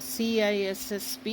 CISSP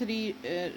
3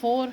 4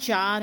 4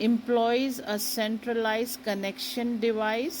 employs a centralized connection device,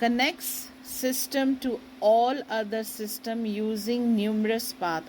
connects system to all other system using numerous path।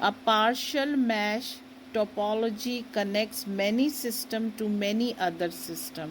A partial mesh topology connects many system to many other system।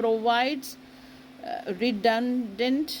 Provides redundant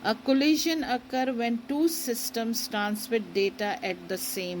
A collision occur when two systems transmit data at the same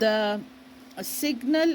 The signal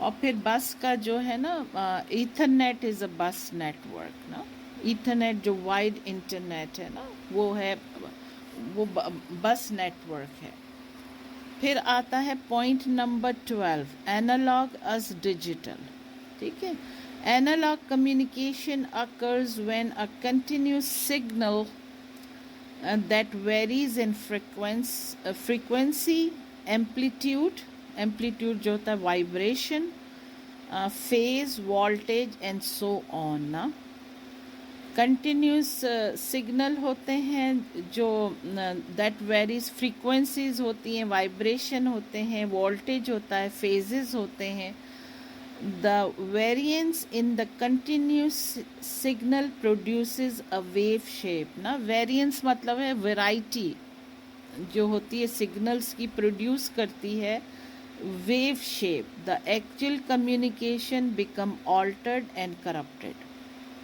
اور پھر بس کا جو ہے نا Ethernet is اے بس network نا. Ethernet جو وائڈ انٹرنیٹ ہے نا وہ ہے وہ بس نیٹورک ہے. پھر آتا ہے point number 12 analog is digital. ٹھیک ہے. Analog communication occurs when a continuous signal that varies in frequency, amplitude جو ہوتا ہے vibration, phase, voltage and so on نا. کنٹینیوس سگنل ہوتے ہیں جو دیٹ ویریز، فریکوینسیز ہوتی ہیں، وائبریشن ہوتے ہیں، وولٹیج ہوتا ہے، فیزز ہوتے ہیں. The variance in the continuous signal produces a wave shape نا. ویریئنس مطلب ہے ویرائٹی جو ہوتی ہے سگنلس کی پروڈیوس کرتی ہے wave shape. The actual communication become altered and corrupted.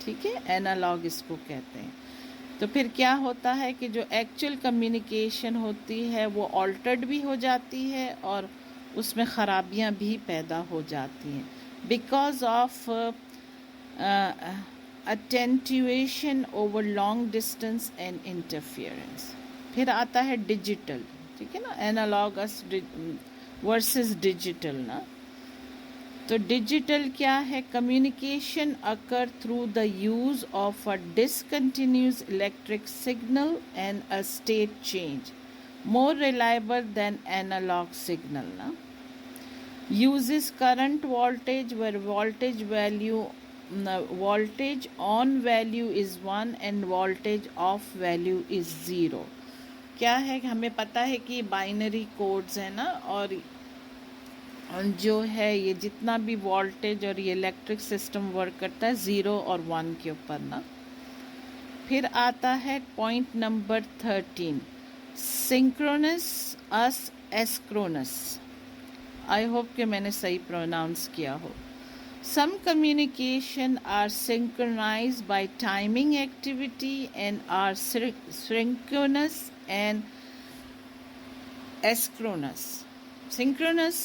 ٹھیک ہے. اینالاگ اس کو کہتے ہیں. تو پھر کیا ہوتا ہے کہ جو ایکچوئل کمیونیکیشن ہوتی ہے وہ آلٹرڈ بھی ہو جاتی ہے اور اس میں خرابیاں بھی پیدا ہو جاتی ہیں because of attenuation over long distance and interference. پھر آتا ہے ڈیجیٹل. ٹھیک ہے نا. اینالاگس ورسز ڈیجیٹل نا. تو ڈیجیٹل کیا ہے؟ Communication occur through the use of a discontinuous electric signal and a state change more reliable than analog signal نا. uses current voltage where voltage on value is 1 and voltage off value is 0. کیا ہے کہ ہمیں پتہ ہے کہ binary codes ہیں نا اور جو ہے یہ جتنا بھی وولٹیج اور یہ الیکٹرک سسٹم ورک کرتا ہے 0 اور 1 کے اوپر نا. پھر آتا ہے point number 13 synchronous asynchronous. I hope کہ میں نے صحیح پروناؤنس کیا ہو. Some communication are synchronized by timing activity and are synchronous and asynchronous. Synchronous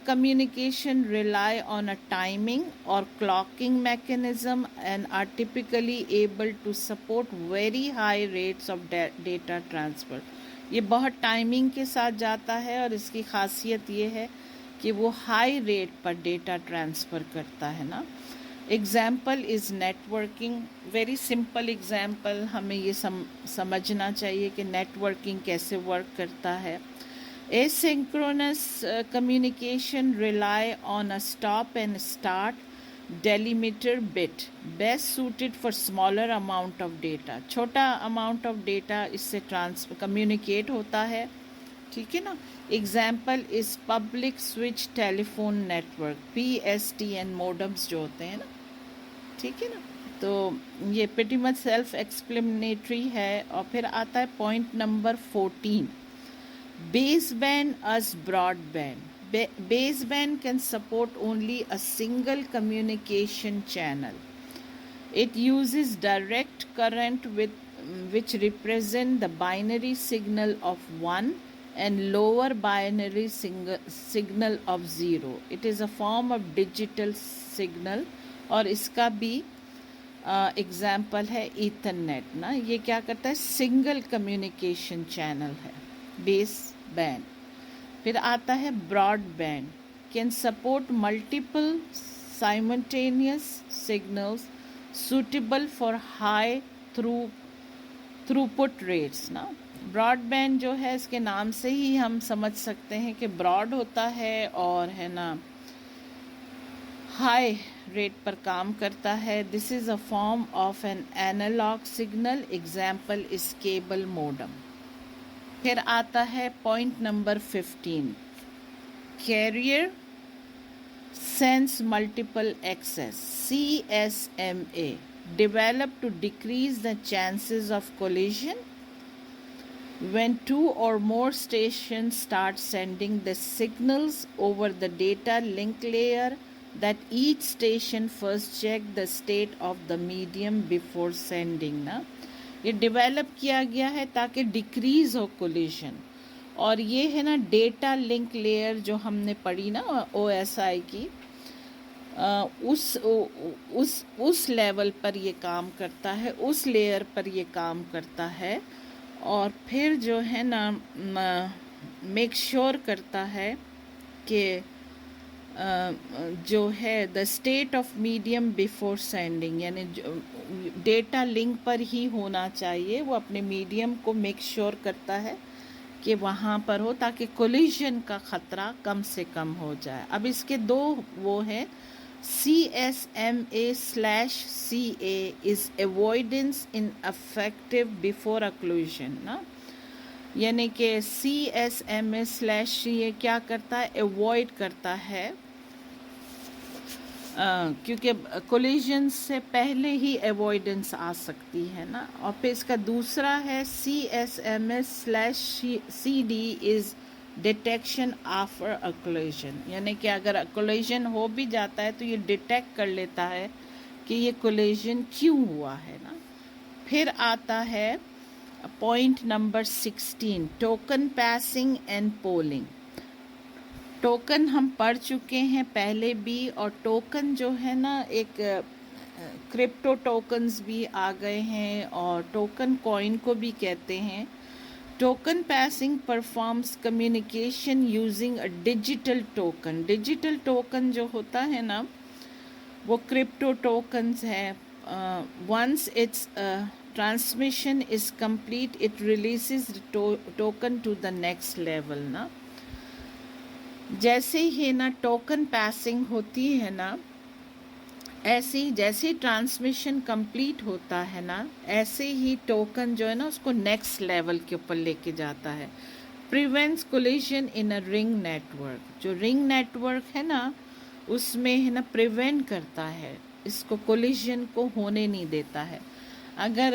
communication rely on a timing or clocking mechanism and are typically able to support very high rates of data transfer. یہ بہت timing کے ساتھ جاتا ہے اور اس کی خاصیت یہ ہے کہ وہ ہائی ریٹ پر ڈیٹا ٹرانسفر کرتا ہے نا. Example is networking. Very simple example. ہمیں یہ سمجھنا چاہیے کہ نیٹورکنگ کیسے ورک کرتا ہے. Asynchronous communication rely on a stop and start delimiter bit best suited for smaller amount of data. چھوٹا amount of data اس سے communicate ہوتا ہے. ٹھیک ہے نا. Example is public switch telephone network PSTN modems جو ہوتے ہیں نا. ٹھیک ہے نا. تو یہ pretty much self explanatory ہے. اور پھر آتا ہے point number 14 baseband as broadband. Baseband can support only a single communication channel. It uses direct current which represent the binary signal of 1 and lower binary signal of 0. It is a form of digital signal اور اس کا بھی example ہے Ethernet نا. یہ کیا کرتا ہے؟ Single communication channel ہے بیس بینڈ. پھر آتا ہے broadband. Can support multiple simultaneous signals suitable for high throughput rates نا. براڈ بینڈ جو ہے اس کے نام سے ہی ہم سمجھ سکتے ہیں کہ براڈ ہوتا ہے اور ہے نا ہائی ریٹ پر کام کرتا ہے. This is a form of an analog signal. Example is cable modem. پھر آتا ہے point number 15 carrier sense multiple access CSMA developed to decrease the chances of collision when two or more stations start sending the signals over the data link layer that each station first check the state of the medium before sending نا. یہ develop کیا گیا ہے تاکہ decrease ہو coalition. اور یہ ہے نا ڈیٹا لنک لیئر جو ہم نے پڑھی نا OSI کی. اس لیول پر یہ کام کرتا ہے، اس لیئر پر یہ کام کرتا ہے، اور پھر جو ہے نا میک شور کرتا ہے کہ جو ہے the state of medium before sending, یعنی ڈیٹا لنک پر ہی ہونا چاہیے، وہ اپنے میڈیم کو میک شور کرتا ہے کہ وہاں پر ہو تاکہ کولیشن کا خطرہ کم سے کم ہو جائے۔ اب اس کے دو وہ ہیں، CSMA/CA is avoidance ineffective before a collision نا، یعنی کہ CSMA/CA کیا کرتا ہے، ایوائڈ کرتا ہے، کیونکہ کولیجن سے پہلے ہی ایوائڈنس آ سکتی ہے نا۔ اور پھر اس کا دوسرا ہے CSMA/CD is detection after a collision, یعنی کہ اگر کولیجن ہو بھی جاتا ہے تو یہ ڈیٹیکٹ کر لیتا ہے کہ یہ کولیجن کیوں ہوا ہے نا۔ پھر آتا ہے point number 16، token passing and polling. Token ہم پڑھ چکے ہیں پہلے بھی، اور ٹوکن جو ہے نا ایک کرپٹو ٹوکنز بھی آ گئے ہیں، اور ٹوکن کوائن کو بھی کہتے ہیں۔ Token passing performs communication using a digital token. Digital token جو ہوتا ہے نا وہ کرپٹو ٹوکنز ہے۔ Once its transmission is complete it releases token to the next level نا۔ جیسے ہی نا ٹوکن پاسنگ ہوتی ہے نا، ایسے ہی جیسے ٹرانسمیشن کمپلیٹ ہوتا ہے نا، ایسے ہی ٹوکن جو ہے نا اس کو نیکسٹ لیول کے اوپر لے کے جاتا ہے۔ پریونٹس کولیشن ان اے رنگ نیٹ ورک، جو رنگ نیٹ ورک ہے نا اس میں ہے نا پریونٹ کرتا ہے، اس کو کولیشن کو ہونے نہیں دیتا ہے۔ اگر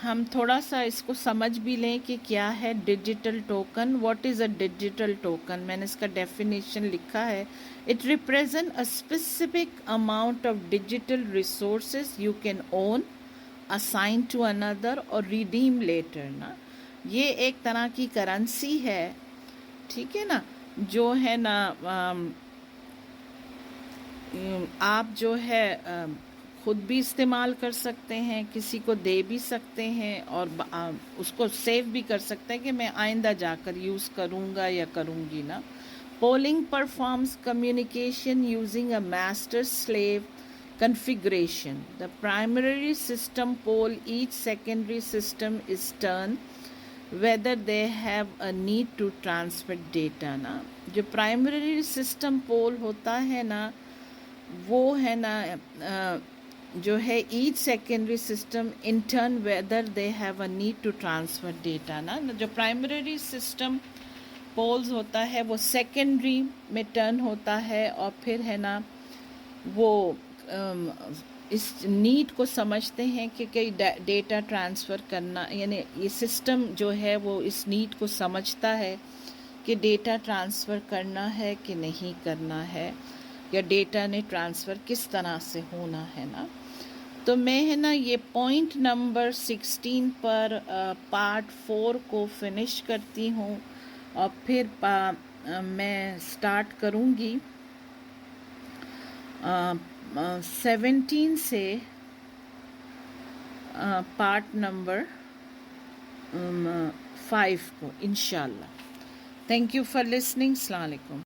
ہم تھوڑا سا اس کو سمجھ بھی لیں کہ کیا ہے digital token, what is a digital token, میں نے اس کا ڈیفینیشن لکھا ہے، it represent a specific amount of digital resources you can own, assign to اندر اور ریڈیم لیٹر نا۔ یہ ایک طرح کی کرنسی ہے، ٹھیک ہے نا، جو ہے نا آپ جو ہے خود بھی استعمال کر سکتے ہیں، کسی کو دے بھی سکتے ہیں، اور اس کو سیو بھی کر سکتے ہیں کہ میں آئندہ جا کر یوز کروں گا یا کروں گی نا۔ Polling performs communication using a master slave configuration. The primary system poll each secondary system is turn whether they have a need to transfer data نا۔ جو primary system poll ہوتا ہے نا وہ ہے نا جو ہے each secondary system in turn whether they have a need to transfer data نا۔ جو پرائمری سسٹم پولز ہوتا ہے وہ سیکنڈری میں ٹرن ہوتا ہے، اور پھر ہے نا وہ اس نیڈ کو سمجھتے ہیں کہ کئی ڈیٹا ٹرانسفر کرنا، یعنی یہ سسٹم جو ہے وہ اس نیڈ کو سمجھتا ہے کہ ڈیٹا ٹرانسفر کرنا ہے کہ نہیں کرنا ہے، یا ڈیٹا نے ٹرانسفر کس طرح سے ہونا ہے نا۔ تو میں ہے نا یہ پوائنٹ نمبر 16 پر پارٹ 4 کو فنش کرتی ہوں، اور پھر میں سٹارٹ کروں گی 17 سے پارٹ نمبر 5 کو انشاءاللہ۔ Thank you for listening. السلام علیکم۔